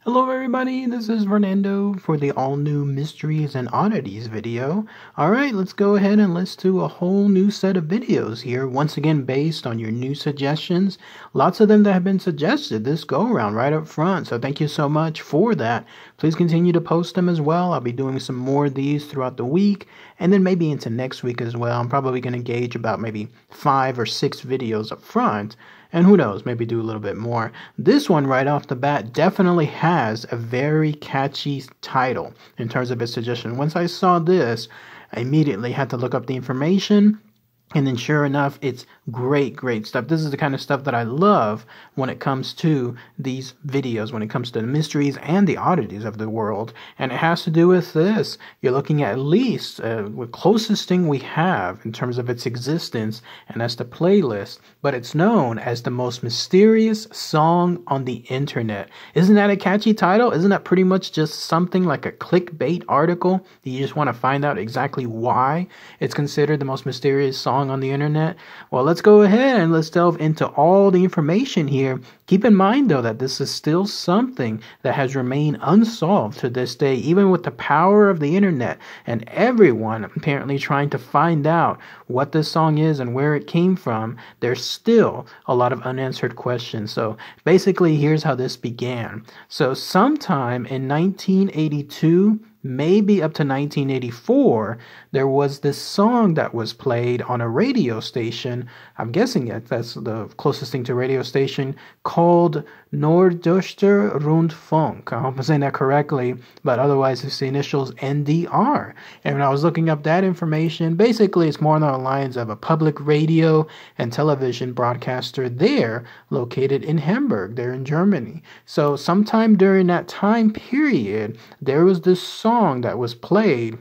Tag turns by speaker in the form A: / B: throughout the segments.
A: Hello everybody, this is Fernando for the all-new Mysteries and Oddities video. Alright, let's go ahead and let's do a whole new set of videos here, once again based on your new suggestions. Lots of them that have been suggested this go-around right up front, so thank you so much for that. Please continue to post them as well. I'll be doing some more of these throughout the week, and then maybe into next week as well. I'm probably going to gauge about maybe 5 or 6 videos up front. And who knows, maybe do a little bit more. This one right off the bat definitely has a very catchy title in terms of its suggestion. Once I saw this, I immediately had to look up the information. And then sure enough, it's great stuff. This is the kind of stuff that I love when it comes to these videos, when it comes to the mysteries and the oddities of the world. And it has to do with this. You're looking at least the closest thing we have in terms of its existence, and that's the playlist. But it's known as the most mysterious song on the internet. Isn't that a catchy title? Isn't that pretty much just something like a clickbait article? You just want to find out exactly why it's considered the most mysterious song on the internet? Well, let's go ahead and let's delve into all the information here. Keep in mind, though, that this is still something that has remained unsolved to this day, even with the power of the internet and everyone apparently trying to find out what this song is and where it came from. There's still a lot of unanswered questions. So basically, here's how this began. So sometime in 1982, maybe up to 1984, there was this song that was played on a radio station. I'm guessing that's the closest thing to a radio station, called Norddeutscher Rundfunk. I hope I'm saying that correctly, but otherwise it's the initials NDR. And when I was looking up that information, basically it's more along the lines of a public radio and television broadcaster there, located in Hamburg, there in Germany. So sometime during that time period, there was this song that was played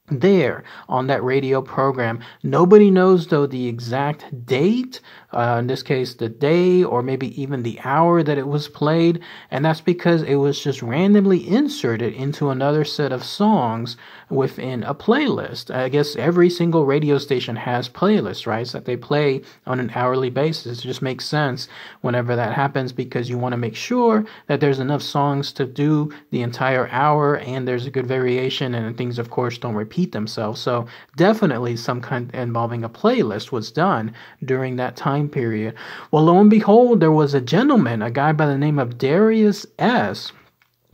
A: there on that radio program. Nobody knows, though, the exact date, in this case the day or maybe even the hour that it was played, and that's because it was just randomly inserted into another set of songs within a playlist. I guess every single radio station has playlists, right, that they play on an hourly basis. It just makes sense whenever that happens, because you want to make sure that there's enough songs to do the entire hour and there's a good variation, and things of course don't repeat themselves. So definitely some kind involving a playlist was done during that time period. Well, lo and behold, there was a gentleman, a guy by the name of Darius S.,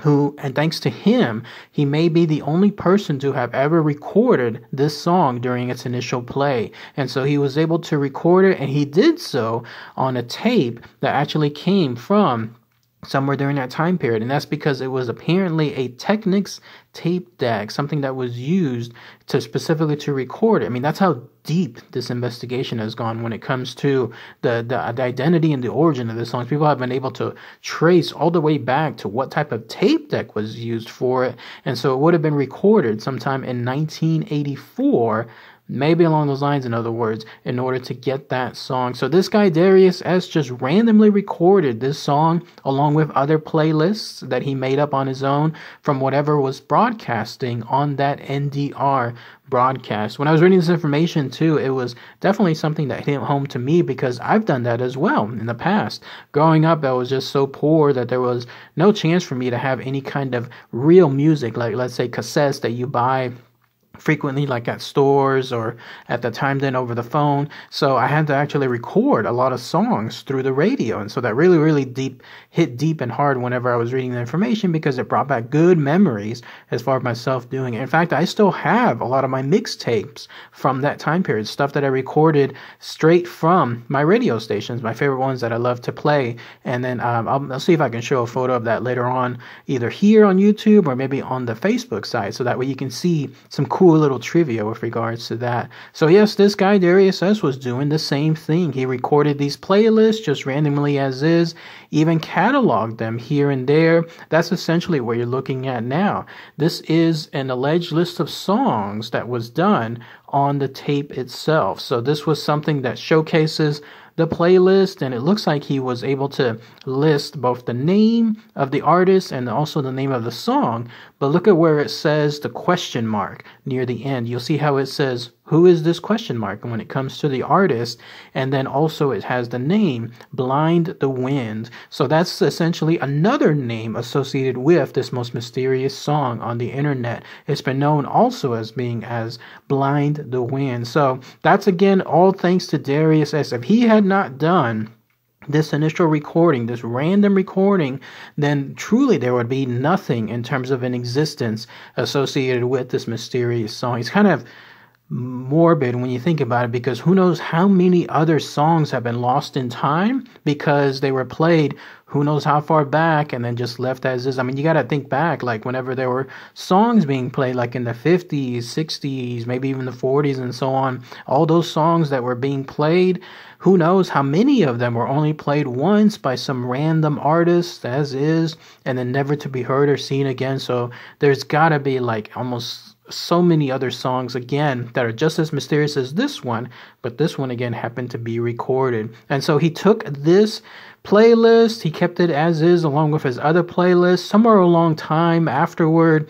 A: who, and thanks to him, he may be the only person to have ever recorded this song during its initial play. And so he was able to record it, and he did so on a tape that actually came from somewhere during that time period. And that's because it was apparently a Technics tape deck, something that was used to specifically to record it. I mean, that's how deep this investigation has gone when it comes to the identity and the origin of this song. People have been able to trace all the way back to what type of tape deck was used for it. And so it would have been recorded sometime in 1984, maybe along those lines, in other words, in order to get that song. So this guy, Darius S., just randomly recorded this song along with other playlists that he made up on his own from whatever was broadcasting on that NDR broadcast. When I was reading this information too, it was definitely something that hit home to me, because I've done that as well in the past. Growing up, I was just so poor that there was no chance for me to have any kind of real music, like let's say cassettes that you buy frequently, like at stores or at the time then over the phone. So I had to actually record a lot of songs through the radio. And so that really hit deep and hard whenever I was reading the information, because it brought back good memories as far as myself doing it. In fact, I still have a lot of my mixtapes from that time period, stuff that I recorded straight from my radio stations, my favorite ones that I love to play. And then I'll see if I can show a photo of that later on, either here on YouTube or maybe on the Facebook site, so that way you can see some cool little trivia with regards to that. So yes, this guy Darius S. was doing the same thing. He recorded these playlists just randomly as is, even cataloged them here and there. That's essentially what you're looking at now. This is an alleged list of songs that was done on the tape itself. So this was something that showcases the playlist, and it looks like he was able to list both the name of the artist and also the name of the song. But look at where it says the question mark near the end. You'll see how it says who is this question mark when it comes to the artist? And then also it has the name Blind the Wind. So that's essentially another name associated with this most mysterious song on the internet. It's been known also as being as Blind the Wind. So that's again all thanks to Darius S. If he had not done this initial recording, this random recording, then truly there would be nothing in terms of an existence associated with this mysterious song. It's kind of morbid when you think about it, because who knows how many other songs have been lost in time because they were played who knows how far back and then just left as is. I mean, you got to think back, like whenever there were songs being played, like in the 50s, 60s, maybe even the 40s and so on, all those songs that were being played, who knows how many of them were only played once by some random artist as is, and then never to be heard or seen again. So there's got to be like almost so many other songs again that are just as mysterious as this one, but this one again happened to be recorded. And so he took this playlist, he kept it as is along with his other playlists. Somewhere along time afterward,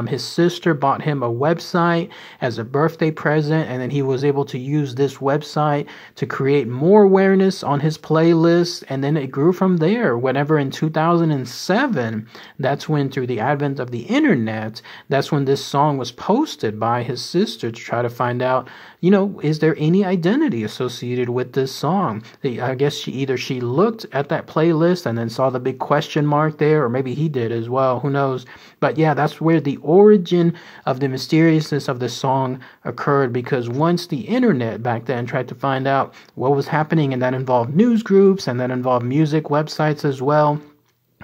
A: his sister bought him a website as a birthday present, and then he was able to use this website to create more awareness on his playlist, and then it grew from there. Whenever in 2007, that's when, through the advent of the internet, that's when this song was posted by his sister to try to find out, you know, is there any identity associated with this song? I guess she looked at that playlist and then saw the big question mark there, or maybe he did as well, who knows. But yeah, that's where the origin of the mysteriousness of the song occurred, because once the internet back then tried to find out what was happening, and that involved news groups and that involved music websites as well,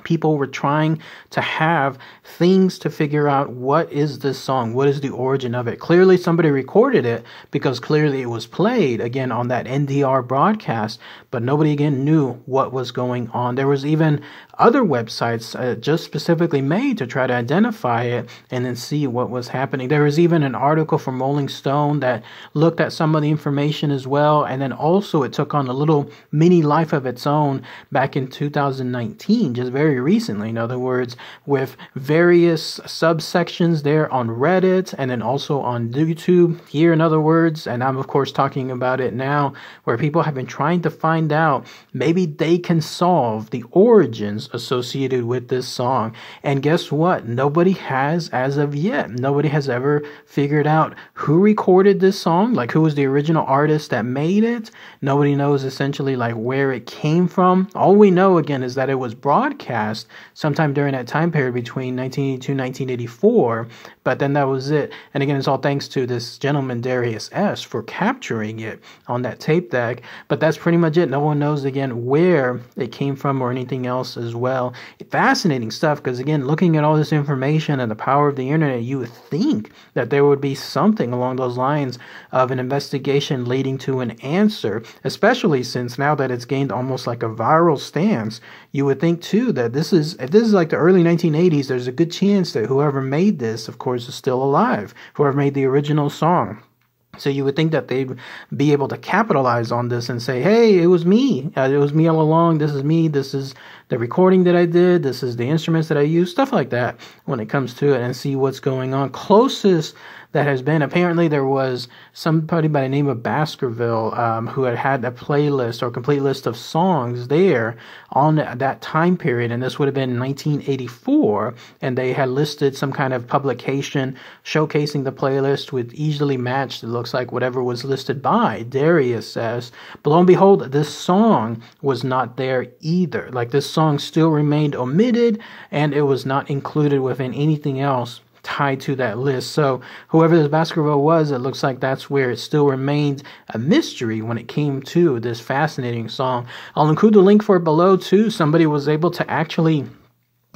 A: people were trying to have things to figure out, what is this song? What is the origin of it? Clearly somebody recorded it, because clearly it was played again on that NDR broadcast, but nobody again knew what was going on. There was even other websites just specifically made to try to identify it and then see what was happening. There was even an article from Rolling Stone that looked at some of the information as well, and then also it took on a little mini life of its own back in 2019, just very recently. In other words, with various subsections there on Reddit and then also on YouTube here, in other words, and I'm of course talking about it now, where people have been trying to find out maybe they can solve the origins associated with this song. And guess what? Nobody has as of yet. Nobody has ever figured out who recorded this song, like who was the original artist that made it. Nobody knows essentially like where it came from. All we know again is that it was broadcast sometime during that time period between 1982 and 1984, but then that was it. And again, it's all thanks to this gentleman Darius S. for capturing it on that tape deck, but that's pretty much it. No one knows again where it came from or anything else as well. Fascinating stuff, because again, looking at all this information and the power of the internet, you would think that there would be something along those lines of an investigation leading to an answer, especially since now that it's gained almost like a viral stance. You would think too that if this is like the early 1980s, there's a good chance that whoever made this, of course, is still alive, whoever made the original song. So you would think that they'd be able to capitalize on this and say, hey, it was me. It was me all along. This is me. This is the recording that I did. This is the instruments that I used, stuff like that when it comes to it, and see what's going on. Closest that has been, apparently there was somebody by the name of Baskerville who had a playlist or complete list of songs there on that time period, and this would have been 1984, and they had listed some kind of publication showcasing the playlist with easily matched, it looks like, whatever was listed by Darius says. But lo and behold, this song was not there either. Like, this song still remained omitted, and it was not included within anything else tied to that list. So whoever this Baskerville was, it looks like that's where it still remained a mystery when it came to this fascinating song. I'll include the link for it below too. Somebody was able to actually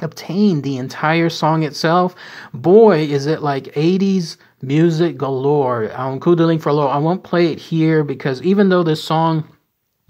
A: obtain the entire song itself. Boy, is it like 80s music galore. I'll include the link for below. I won't play it here because even though this song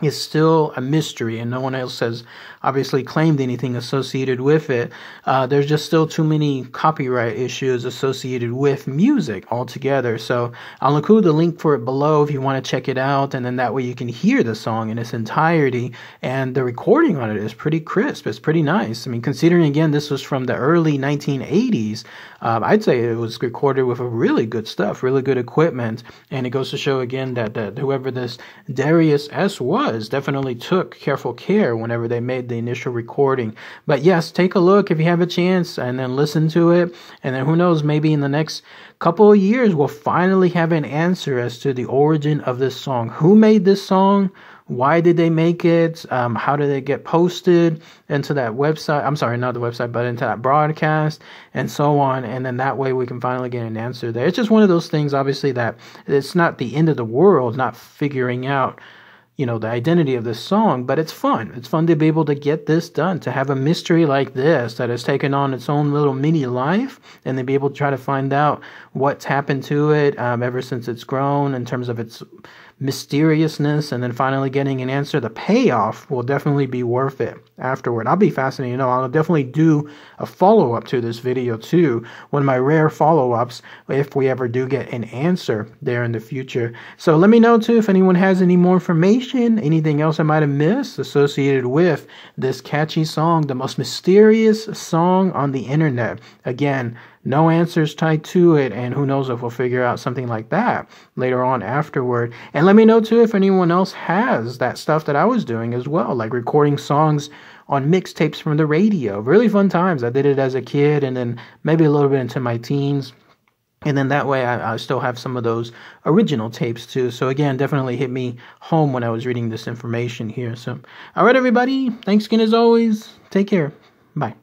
A: is still a mystery and no one else has obviously claimed anything associated with it. There's just still too many copyright issues associated with music altogether. So I'll include the link for it below if you want to check it out, and then that way you can hear the song in its entirety. And the recording on it is pretty crisp. It's pretty nice. I mean, considering again this was from the early 1980s, I'd say it was recorded with a really good stuff, really good equipment. And it goes to show again that whoever this Darius S. was definitely took careful care whenever they made the initial recording. But yes, take a look if you have a chance and then listen to it. And then who knows, maybe in the next couple of years, we'll finally have an answer as to the origin of this song. Who made this song? Why did they make it? How did it get posted into that website? I'm sorry, not the website, but into that broadcast and so on. And then that way we can finally get an answer there. It's just one of those things, obviously, that it's not the end of the world, not figuring out, you know, the identity of this song, but it's fun. It's fun to be able to get this done, to have a mystery like this that has taken on its own little mini life, and then be able to try to find out what's happened to it ever since it's grown in terms of its mysteriousness, and then finally getting an answer. The payoff will definitely be worth it afterward. I'll be fascinated. You know, I'll definitely do a follow-up to this video too, one of my rare follow-ups, if we ever do get an answer there in the future. So let me know too if anyone has any more information, anything else I might have missed associated with this catchy song, the most mysterious song on the internet. Again, no answers tied to it, and who knows if we'll figure out something like that later on afterward. And let me know too if anyone else has that stuff that I was doing as well, like recording songs on mixtapes from the radio. Really fun times. I did it as a kid and then maybe a little bit into my teens. And then that way I still have some of those original tapes too. So again, definitely hit me home when I was reading this information here. So, all right, everybody. Thanks again as always. Take care. Bye.